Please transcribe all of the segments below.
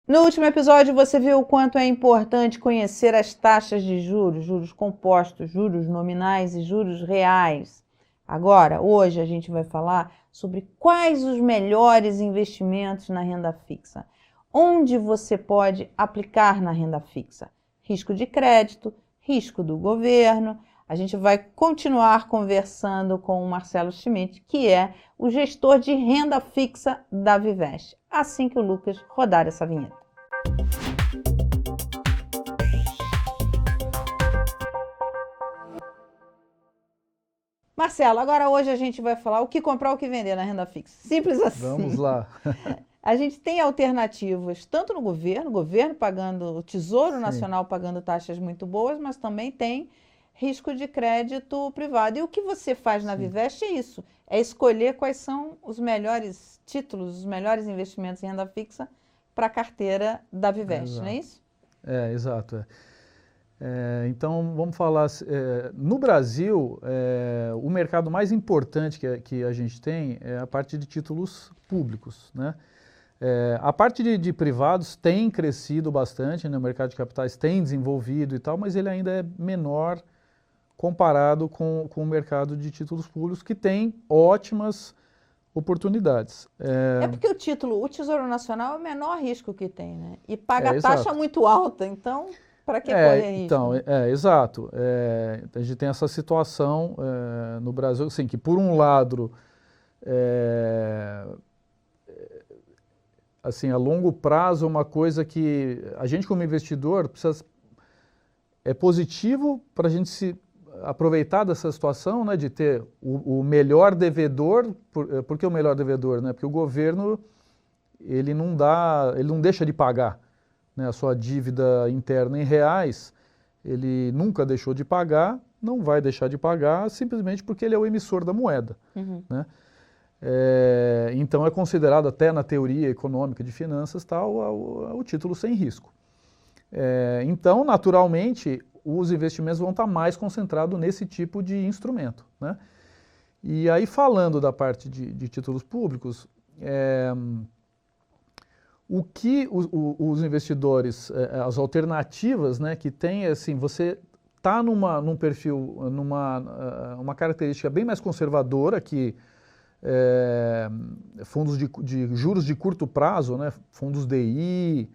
No último episódio, você viu o quanto é importante conhecer as taxas de juros, juros compostos, juros nominais e juros reais. Agora, hoje, a gente vai falar sobre quais os melhores investimentos na renda fixa. Onde você pode aplicar na renda fixa? Risco de crédito, risco do governo. A gente vai continuar conversando com o Marcelo Schmidt, que é o gestor de renda fixa da Vivest, assim que o Lucas rodar essa vinheta. Marcelo, agora hoje a gente vai falar o que comprar, o que vender na renda fixa. Simples assim. Vamos lá. A gente tem alternativas tanto no governo pagando, o Tesouro Sim, Nacional pagando taxas muito boas, mas também tem risco de crédito privado. E o que você faz na sim. Vivest é isso, é escolher quais são os melhores títulos, os melhores investimentos em renda fixa para a carteira da Vivest, não é Exato. isso? Exato. Então, vamos falar. No Brasil, o mercado mais importante que a gente tem é a parte de títulos públicos, né? A parte de privados tem crescido bastante, né? O mercado de capitais tem desenvolvido e tal, mas ele ainda é menor comparado com o mercado de títulos públicos, que tem ótimas oportunidades. É porque o título, o Tesouro Nacional é o menor risco que tem, né? E paga taxa Exato. muito alta, então para que correr risco, Então, né? exato. A gente tem essa situação no Brasil, assim, que por um lado, é, assim, a longo prazo é uma coisa que a gente como investidor precisa, é positivo para a gente se aproveitar dessa situação, né, de ter o melhor devedor. Por que o melhor devedor, né? Porque o governo ele não deixa de pagar, né, a sua dívida interna em reais. Ele nunca deixou de pagar, não vai deixar de pagar, simplesmente porque ele é o emissor da moeda, Uhum. né? Então é considerado até na teoria econômica de finanças tal o título sem risco. Então, naturalmente, os investimentos vão estar mais concentrados nesse tipo de instrumento, né? E aí, falando da parte de títulos públicos, o que os investidores, as alternativas, né, que tem, é assim, você está num perfil, uma característica bem mais conservadora, que fundos de juros de curto prazo, né, fundos DI,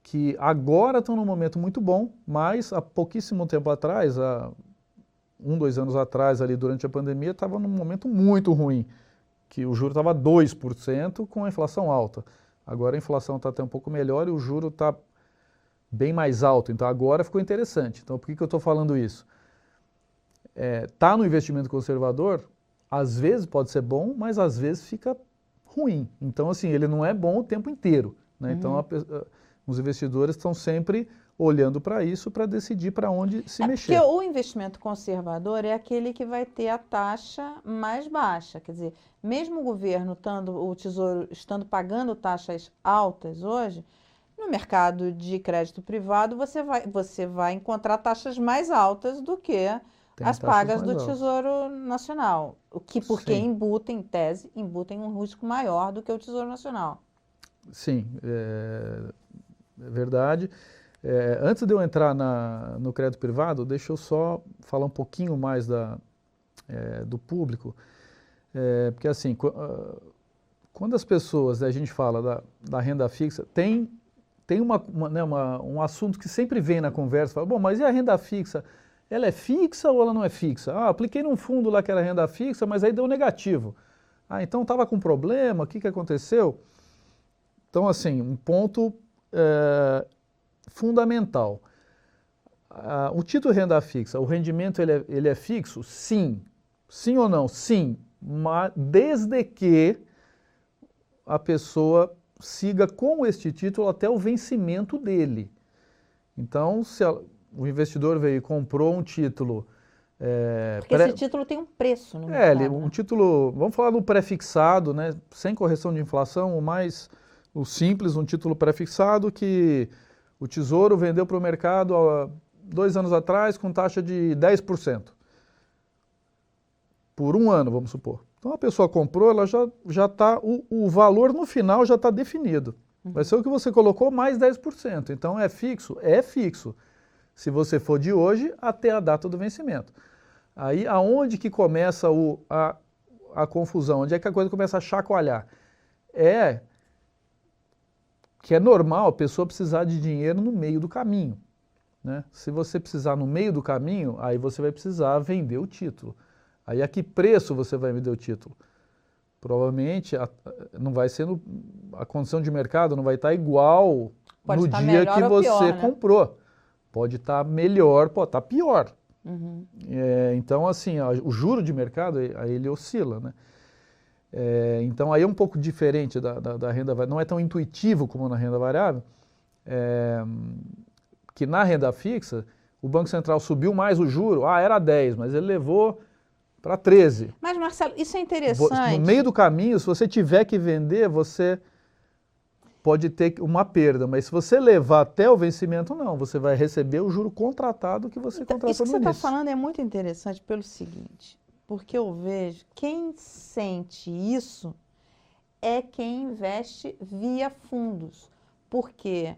que agora estão num momento muito bom, mas há pouquíssimo tempo atrás, há 1, 2 anos atrás, ali durante a pandemia, estava num momento muito ruim, que o juro estava 2% com a inflação alta. Agora a inflação está até um pouco melhor e o juro está bem mais alto, então agora ficou interessante. Então por que eu estou falando isso? Tá no investimento conservador, às vezes pode ser bom, mas às vezes fica ruim. Então assim, ele não é bom o tempo inteiro, né? Então Uhum. os investidores estão sempre olhando para isso para decidir para onde se É porque mexer. o investimento conservador é aquele que vai ter a taxa mais baixa. Quer dizer, mesmo o governo estando, o Tesouro estando pagando taxas altas hoje, no mercado de crédito privado você vai encontrar taxas mais altas do que Tem as taxas pagas mais do altas. Tesouro Nacional. O que, porque Sim, embutem, em tese, embutem um risco maior do que o Tesouro Nacional. sim, é verdade. Antes de eu entrar no crédito privado, deixa eu só falar um pouquinho mais do público, porque assim, quando as pessoas, a gente fala da renda fixa, tem né, um assunto que sempre vem na conversa, fala, bom, mas e a renda fixa? Ela é fixa ou ela não é fixa? Ah, apliquei num fundo lá que era renda fixa, mas aí deu negativo. Ah, então estava com problema, o que aconteceu? Então, assim, um ponto fundamental. O título de renda fixa, o rendimento ele é fixo? Sim. Sim ou não? Sim. Mas desde que a pessoa siga com este título até o vencimento dele. Então, o investidor veio e comprou um título. Porque esse título tem um preço no mercado, Um né? título, vamos falar do pré-fixado, né? Sem correção de inflação, o simples, um título pré-fixado que o Tesouro vendeu para o mercado há 2 anos atrás com taxa de 10%. Por um ano, vamos supor. Então a pessoa comprou, ela já está, o valor no final já está definido. Vai ser o que você colocou mais 10%. Então é fixo? É fixo. Se você for de hoje até a data do vencimento. Aí aonde que começa a confusão? Onde é que a coisa começa a chacoalhar? É que é normal a pessoa precisar de dinheiro no meio do caminho, né? Se você precisar no meio do caminho, aí você vai precisar vender o título. Aí a que preço você vai vender o título? Provavelmente não vai ser a condição de mercado não vai estar igual no dia que você comprou. Pode estar melhor, pode estar pior. Então, assim, o juro de mercado, aí ele oscila, né? Então, aí é um pouco diferente da renda variável, não é tão intuitivo como na renda variável, que na renda fixa, o Banco Central subiu mais o juro, era 10, mas ele levou para 13. Mas, Marcelo, isso é interessante. No meio do caminho, se você tiver que vender, você pode ter uma perda, mas se você levar até o vencimento, não, você vai receber o juro contratado que você contratou no início. Isso que você está falando é muito interessante pelo seguinte, porque eu vejo quem sente isso é quem investe via fundos, porque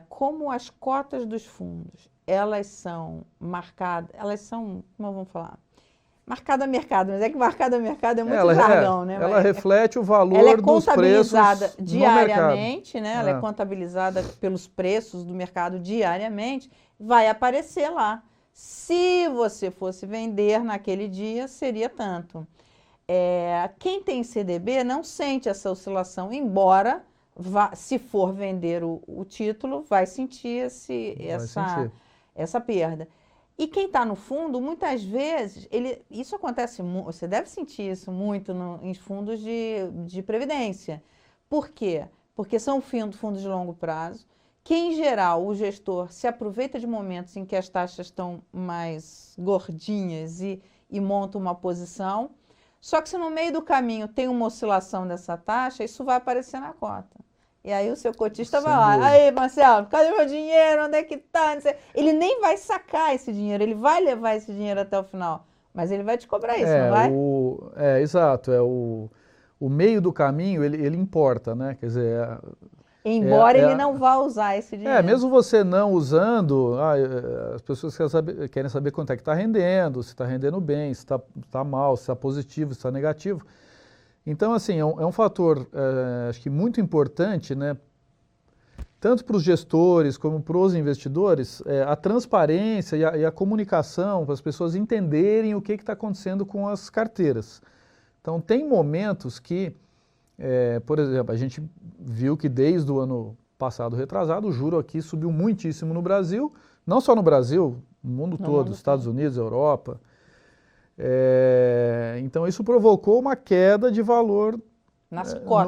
como as cotas dos fundos, elas são marcadas, como vamos falar? Marcada a mercado, mas é que marcada a mercado é muito jargão, né? Ela reflete o valor dos preços diariamente, né? Ela é contabilizada pelos preços do mercado diariamente, vai aparecer lá. Se você fosse vender naquele dia, seria tanto. Quem tem CDB não sente essa oscilação, embora, se for vender o título, vai sentir essa perda. E quem está no fundo, muitas vezes, isso acontece, você deve sentir isso muito em fundos de previdência. Por quê? Porque são fundos de longo prazo, que, em geral, o gestor se aproveita de momentos em que as taxas estão mais gordinhas e monta uma posição. Só que se no meio do caminho tem uma oscilação dessa taxa, isso vai aparecer na cota. E aí o seu cotista vai lá, aí Marcelo, cadê meu dinheiro, onde é que tá? Ele nem vai sacar esse dinheiro, ele vai levar esse dinheiro até o final, mas ele vai te cobrar isso, não vai? Exato, o meio do caminho ele importa, né? Quer dizer... Embora ele não vá usar esse dinheiro. Mesmo você não usando, as pessoas querem saber quanto é que está rendendo, se está rendendo bem, se está mal, se está positivo, se está negativo. Então, assim, é um fator, acho que muito importante, né, tanto para os gestores como para os investidores, a transparência e a comunicação, para as pessoas entenderem o que está acontecendo com as carteiras. Então, tem momentos que, por exemplo, a gente viu que desde o ano passado retrasado, o juro aqui subiu muitíssimo no Brasil, não só no Brasil, no mundo todo, Estados Unidos, Europa. Então isso provocou uma queda de valor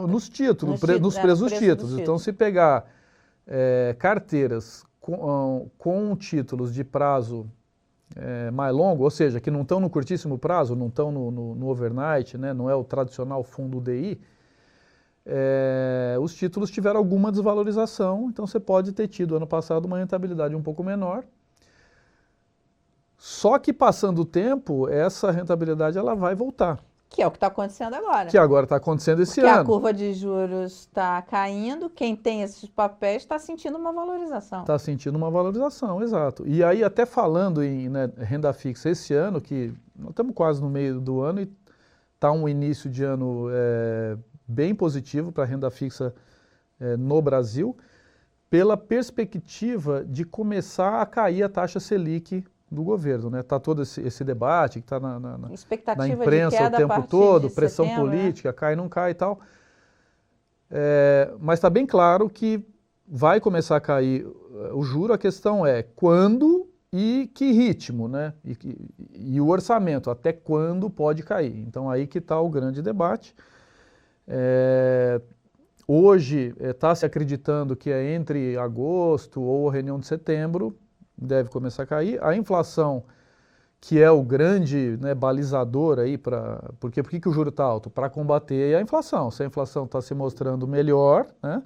nos títulos, nos preços dos títulos. Então se pegar carteiras com títulos de prazo mais longo, ou seja, que não estão no curtíssimo prazo, não estão no overnight, né, não é o tradicional fundo DI, os títulos tiveram alguma desvalorização, então você pode ter tido ano passado uma rentabilidade um pouco menor. Só que passando o tempo, essa rentabilidade ela vai voltar. Que é o que está acontecendo agora. Que agora está acontecendo esse ano. Porque a curva de juros está caindo, quem tem esses papéis está sentindo uma valorização. Está sentindo uma valorização, exato. E aí até falando em renda fixa esse ano, que nós estamos quase no meio do ano e está um início de ano bem positivo para a renda fixa no Brasil, pela perspectiva de começar a cair a taxa Selic do governo, né? Está todo esse debate que está na imprensa o tempo todo, pressão política, cai, não cai e tal. Mas está bem claro que vai começar a cair o juro, a questão é quando e que ritmo, né? E o orçamento, até quando pode cair. Então aí que está o grande debate. Hoje está se acreditando que é entre agosto ou a reunião de setembro, deve começar a cair. A inflação, que é o grande, né, balizador aí para... Por que o juro está alto? Para combater a inflação. Se a inflação está se mostrando melhor, né,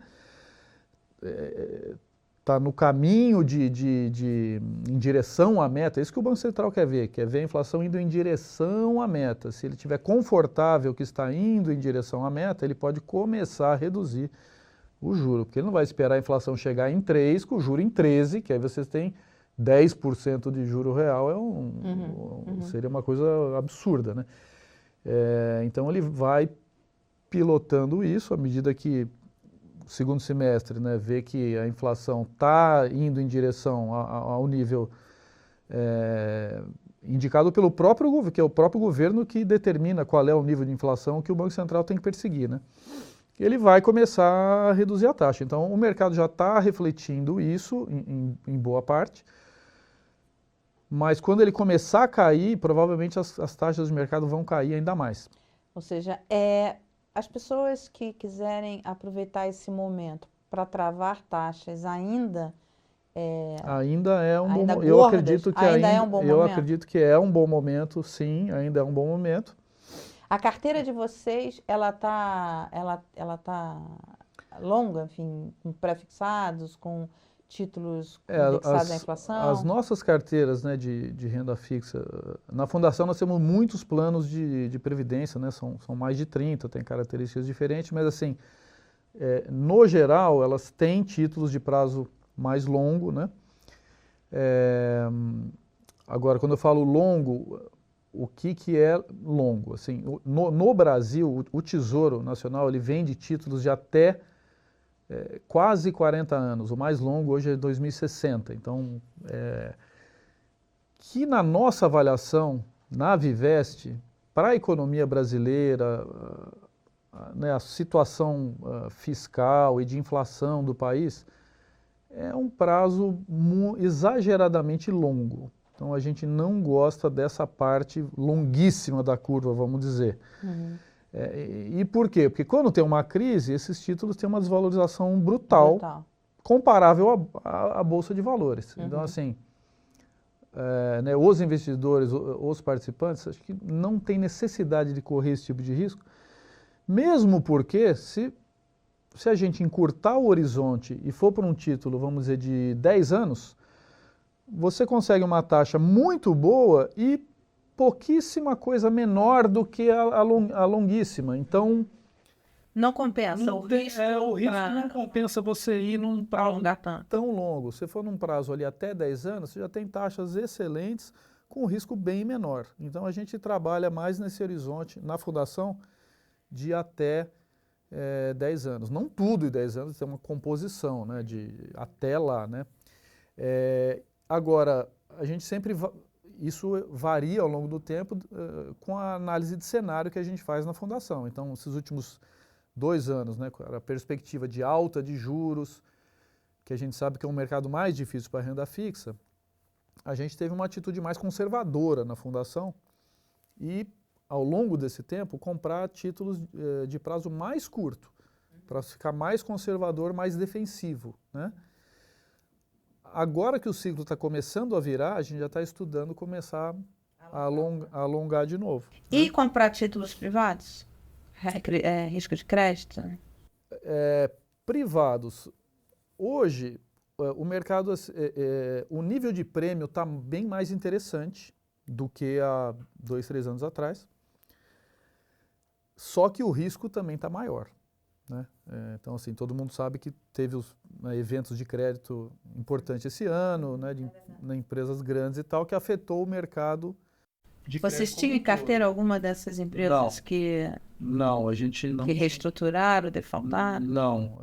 está no caminho em direção à meta, é isso que o Banco Central quer ver a inflação indo em direção à meta. Se ele estiver confortável que está indo em direção à meta, ele pode começar a reduzir o juro, porque ele não vai esperar a inflação chegar em 3, com o juro em 13, que aí vocês têm 10% de juro real, seria uma coisa absurda, né? Então ele vai pilotando isso à medida que o segundo semestre, né, vê que a inflação está indo em direção ao nível indicado pelo próprio governo, que é o próprio governo que determina qual é o nível de inflação que o Banco Central tem que perseguir, né? Ele vai começar a reduzir a taxa. Então, o mercado já está refletindo isso em boa parte, mas quando ele começar a cair, provavelmente as taxas de mercado vão cair ainda mais. Ou seja, as pessoas que quiserem aproveitar esse momento para travar taxas ainda é um bom momento. Eu acredito que eu acredito que é um bom momento, sim, ainda é um bom momento. A carteira de vocês, ela tá longa, enfim, com pré-fixados, com títulos indexados à inflação? As nossas carteiras, né, de renda fixa, na Fundação nós temos muitos planos de previdência, né, são mais de 30, tem características diferentes, mas assim, no geral, elas têm títulos de prazo mais longo, né? Agora, quando eu falo longo, o que é longo? Assim, no Brasil, o Tesouro Nacional ele vende títulos de até quase 40 anos. O mais longo hoje é 2060. Então, que na nossa avaliação, na Vivest, para a economia brasileira, né, a situação fiscal e de inflação do país, é um prazo exageradamente longo. Então, a gente não gosta dessa parte longuíssima da curva, vamos dizer. Uhum. E por quê? Porque quando tem uma crise, esses títulos têm uma desvalorização brutal. Comparável à Bolsa de Valores. Uhum. Então, assim, né, os investidores, os participantes, acho que não tem necessidade de correr esse tipo de risco, mesmo porque se a gente encurtar o horizonte e for para um título, vamos dizer, de 10 anos, você consegue uma taxa muito boa e pouquíssima coisa menor do que a longuíssima. Então, não compensa. O risco não compensa você ir num prazo tão longo. Se for num prazo ali até 10 anos, você já tem taxas excelentes com um risco bem menor. Então, a gente trabalha mais nesse horizonte, na Fundação, de até 10 anos. Não tudo em 10 anos, tem uma composição, né, de até lá, né? Agora, a gente sempre... Isso varia ao longo do tempo com a análise de cenário que a gente faz na Fundação. Então, esses últimos 2 anos, né, a perspectiva de alta de juros, que a gente sabe que é um mercado mais difícil para a renda fixa, a gente teve uma atitude mais conservadora na Fundação e, ao longo desse tempo, comprar títulos de prazo mais curto, para ficar mais conservador, mais defensivo, né? Agora que o ciclo está começando a virar, a gente já está estudando começar a alongar de novo. E comprar títulos privados? Risco de crédito? Privados. Hoje, o mercado, o nível de prêmio está bem mais interessante do que há 2, 3 anos atrás. Só que o risco também está maior, né? Então, assim, todo mundo sabe que teve os eventos de crédito importantes esse ano, né, de empresas grandes e tal, que afetou o mercado de crédito. Vocês tinham em carteira alguma dessas empresas Não, a gente não. Que reestruturaram, defaultaram? Não.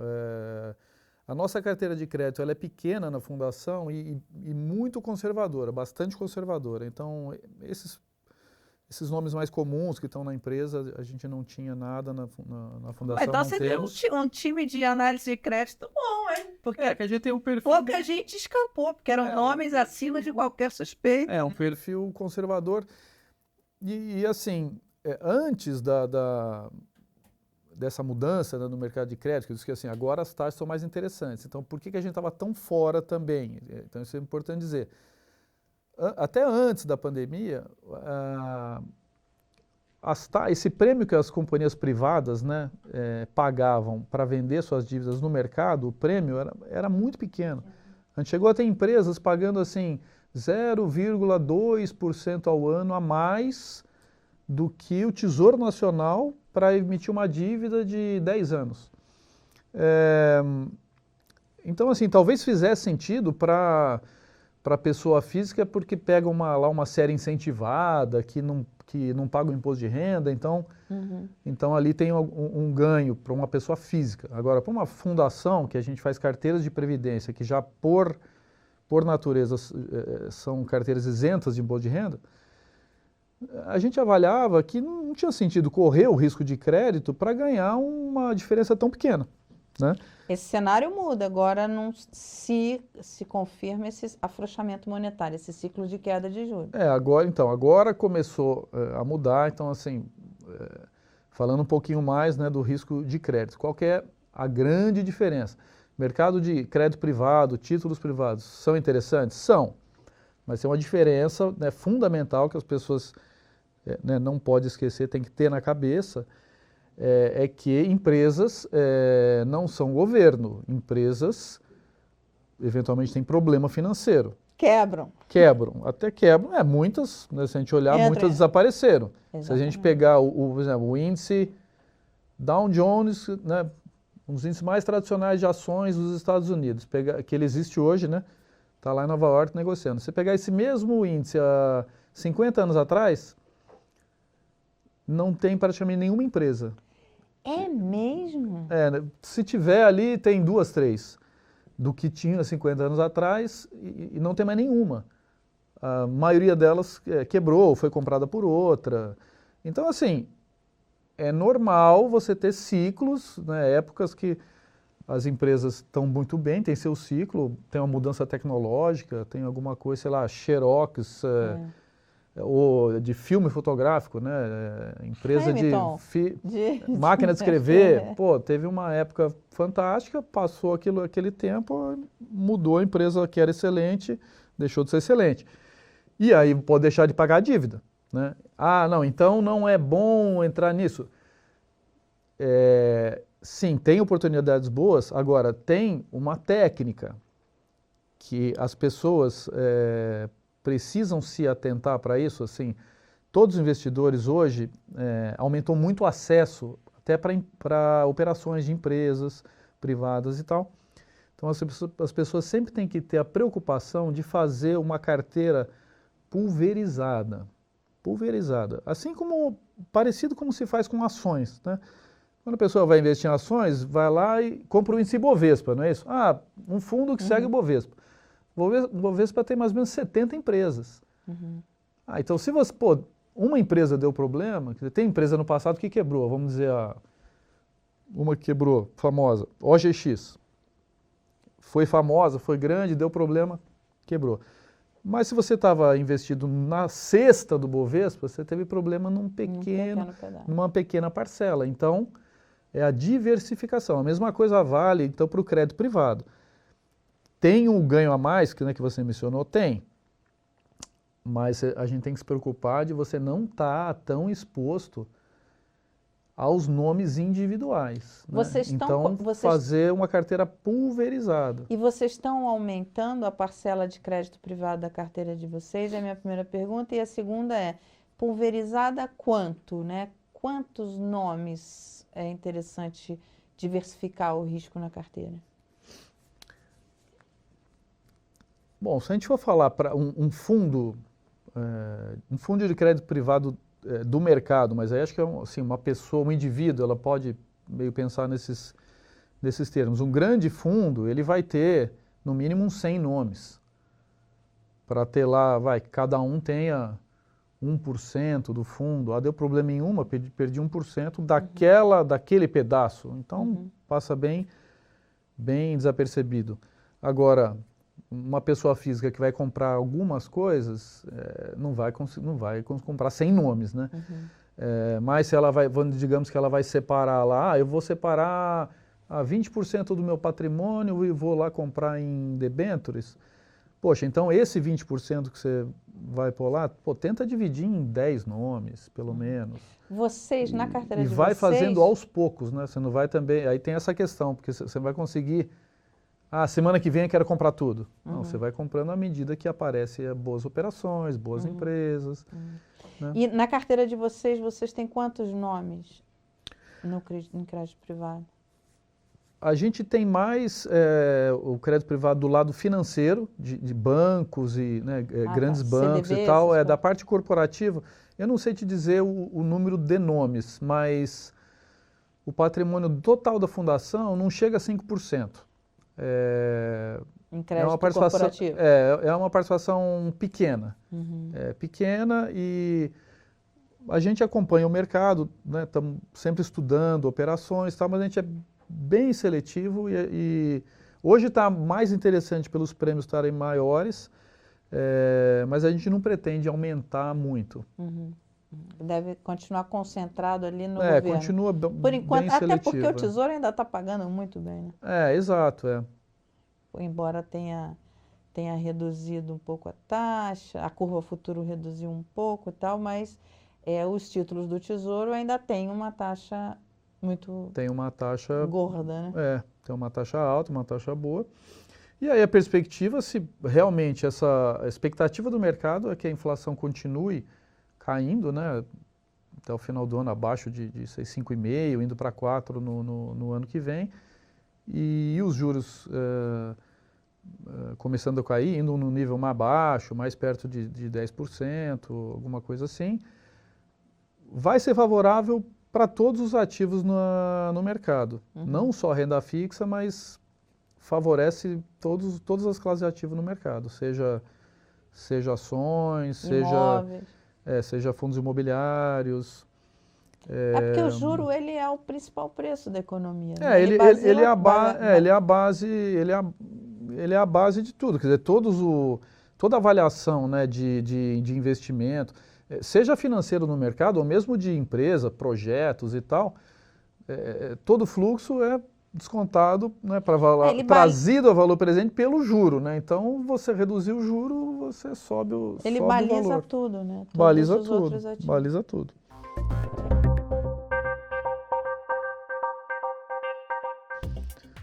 A nossa carteira de crédito ela é pequena na Fundação e muito conservadora, bastante conservadora. Então, esses nomes mais comuns que estão na empresa, a gente não tinha nada na Fundação. Então você tem um time de análise de crédito bom, hein? Porque que a gente tem um perfil... pouca gente escapou, porque eram nomes acima de qualquer suspeito. Um perfil conservador. E assim, antes dessa mudança, né, no mercado de crédito, que eu disse que assim, agora as taxas são mais interessantes. Então, por que a gente estava tão fora também? Então, isso é importante dizer. Até antes da pandemia, esse prêmio que as companhias privadas, né, pagavam para vender suas dívidas no mercado, o prêmio era muito pequeno. A gente chegou a ter empresas pagando assim 0,2% ao ano a mais do que o Tesouro Nacional para emitir uma dívida de 10 anos. Então, assim, talvez fizesse sentido para a pessoa física, porque pega lá uma série incentivada, que não paga o imposto de renda, então ali tem um ganho para uma pessoa física. Agora, para uma fundação, que a gente faz carteiras de previdência, que já por natureza são carteiras isentas de imposto de renda, a gente avaliava que não tinha sentido correr o risco de crédito para ganhar uma diferença tão pequena, né? Esse cenário muda, agora não se confirma esse afrouxamento monetário, esse ciclo de queda de juros. Agora começou a mudar, então assim, falando um pouquinho mais, né, do risco de crédito. Qual que é a grande diferença? Mercado de crédito privado, títulos privados, são interessantes? São, mas tem uma diferença, né, fundamental que as pessoas né, não podem esquecer, tem que ter na cabeça, é que empresas não são governo, empresas eventualmente têm problema financeiro. Quebram, até quebram, muitas, né, se a gente olhar, muitas desapareceram. Exatamente. Se a gente pegar, por exemplo, o índice Dow Jones, né, um dos índices mais tradicionais de ações dos Estados Unidos, que ele existe hoje, né, está lá em Nova York negociando. Se pegar esse mesmo índice há 50 anos atrás, não tem praticamente nenhuma empresa. É mesmo? Se tiver ali, tem 2, 3. Do que tinha 50 anos atrás, e não tem mais nenhuma. A maioria delas quebrou, foi comprada por outra. Então, assim, é normal você ter ciclos, né, épocas que as empresas estão muito bem, tem seu ciclo, tem uma mudança tecnológica, tem alguma coisa, sei lá, Xerox, ou de filme fotográfico, né? Empresa de máquina de escrever. Pô, teve uma época fantástica, passou aquele tempo, mudou a empresa que era excelente, deixou de ser excelente. E aí pode deixar de pagar a dívida, né? Ah, não, então não é bom entrar nisso. Sim, tem oportunidades boas, agora tem uma técnica que as pessoas precisam se atentar para isso. Assim, todos os investidores hoje aumentou muito o acesso até para operações de empresas privadas e tal. Então as pessoas sempre têm que ter a preocupação de fazer uma carteira pulverizada, assim como parecido como se faz com ações, né? Quando a pessoa vai investir em ações, vai lá e compra o índice Bovespa, não é isso? Ah, um fundo que segue o Bovespa. O Bovespa tem mais ou menos 70 empresas. Então se você, uma empresa deu problema, tem empresa no passado que quebrou, vamos dizer, uma que quebrou, famosa, OGX. Foi famosa, foi grande, deu problema, quebrou. Mas se você estava investido na cesta do Bovespa, você teve problema numa pequena parcela. Então, é a diversificação. A mesma coisa vale, então, para o crédito privado. Tem um ganho a mais, que você mencionou? Tem. Mas a gente tem que se preocupar de você não estar tão exposto aos nomes individuais. Né? Então, fazer uma carteira pulverizada. E vocês estão aumentando a parcela de crédito privado da carteira de vocês? É a minha primeira pergunta. E a segunda é, pulverizada quanto, né? Quantos nomes é interessante diversificar o risco na carteira? Bom, se a gente for falar para um fundo de crédito privado do mercado, mas aí acho que é assim, uma pessoa, um indivíduo, ela pode meio pensar nesses termos. Um grande fundo, ele vai ter no mínimo uns 100 nomes. Para ter lá, cada um tenha 1% do fundo. Deu problema em uma, perdi 1% daquele pedaço. Então, passa bem desapercebido. Agora, uma pessoa física que vai comprar algumas coisas, não vai comprar 100 nomes, né? Mas se ela digamos que ela vai separar lá, eu vou separar 20% do meu patrimônio e vou lá comprar em debêntures. Poxa, então esse 20% que você vai pôr lá, tenta dividir em 10 nomes, pelo menos. Vocês, na carteira de vocês... E vai fazendo aos poucos, né? Você não vai também... Aí tem essa questão, porque você vai conseguir... semana que vem eu quero comprar tudo. Não, você vai comprando à medida que aparecem boas operações, boas empresas. Né? E na carteira de vocês têm quantos nomes em crédito privado? A gente tem mais o crédito privado do lado financeiro, de bancos e né, grandes bancos CDB, e tal. Da parte corporativa, eu não sei te dizer o número de nomes, mas o patrimônio total da fundação não chega a 5%. Em crédito corporativo? É uma participação pequena. Pequena e a gente acompanha o mercado, né, estamos sempre estudando operações, tal, mas a gente é bem seletivo e hoje está mais interessante pelos prêmios estarem maiores, mas a gente não pretende aumentar muito. Deve continuar concentrado ali no governo. Continua por enquanto, bem até seletivo. Porque o Tesouro ainda está pagando muito bem, né? Exato, Embora tenha reduzido um pouco a taxa, a curva futuro reduziu um pouco e tal, mas os títulos do Tesouro ainda têm uma taxa muito tem uma taxa gorda, né? Tem uma taxa alta, uma taxa boa. E aí a perspectiva, se realmente a expectativa do mercado é que a inflação continue caindo, né, até o final do ano abaixo de 5,5%, indo para 4% no ano que vem, e os juros começando a cair, indo num nível mais baixo, mais perto de 10%, alguma coisa assim, vai ser favorável para todos os ativos no mercado. Não só a renda fixa, mas favorece todas as classes de ativos no mercado, seja ações, seja fundos imobiliários. Porque o juro ele é o principal preço da economia. Ele é a base de tudo. Quer dizer, toda avaliação, né, de investimento, seja financeiro no mercado ou mesmo de empresa, projetos e tal, todo fluxo é descontado, né, trazido a valor presente pelo juro, né? Então, você reduzir o juro, você sobe o valor. Ele baliza tudo, né? Baliza tudo.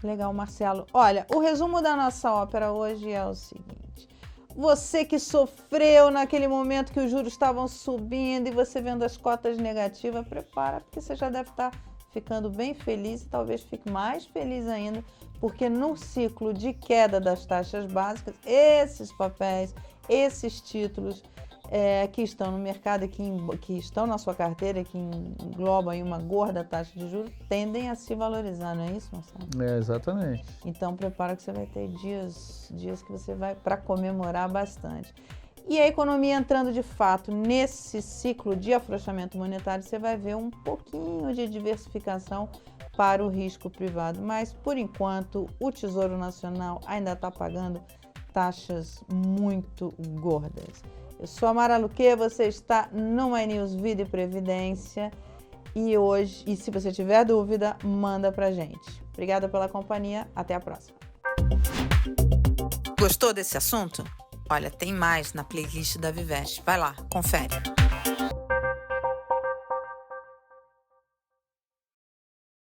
Legal, Marcelo. Olha, o resumo da nossa ópera hoje é o seguinte. Você que sofreu naquele momento que os juros estavam subindo e você vendo as cotas negativas, prepara, porque você já deve estar ficando bem feliz e talvez fique mais feliz ainda, porque no ciclo de queda das taxas básicas, esses papéis, esses títulos que estão no mercado, que estão na sua carteira, que englobam aí uma gorda taxa de juros, tendem a se valorizar, não é isso, Marcelo? Exatamente. Então, prepara que você vai ter dias que você vai para comemorar bastante. E a economia entrando de fato nesse ciclo de afrouxamento monetário, você vai ver um pouquinho de diversificação para o risco privado. Mas, por enquanto, o Tesouro Nacional ainda está pagando taxas muito gordas. Eu sou a Mara Luque, você está no My News Vida e Previdência. E se você tiver dúvida, manda pra gente. Obrigada pela companhia, até a próxima. Gostou desse assunto? Olha, tem mais na playlist da Vivest. Vai lá, confere.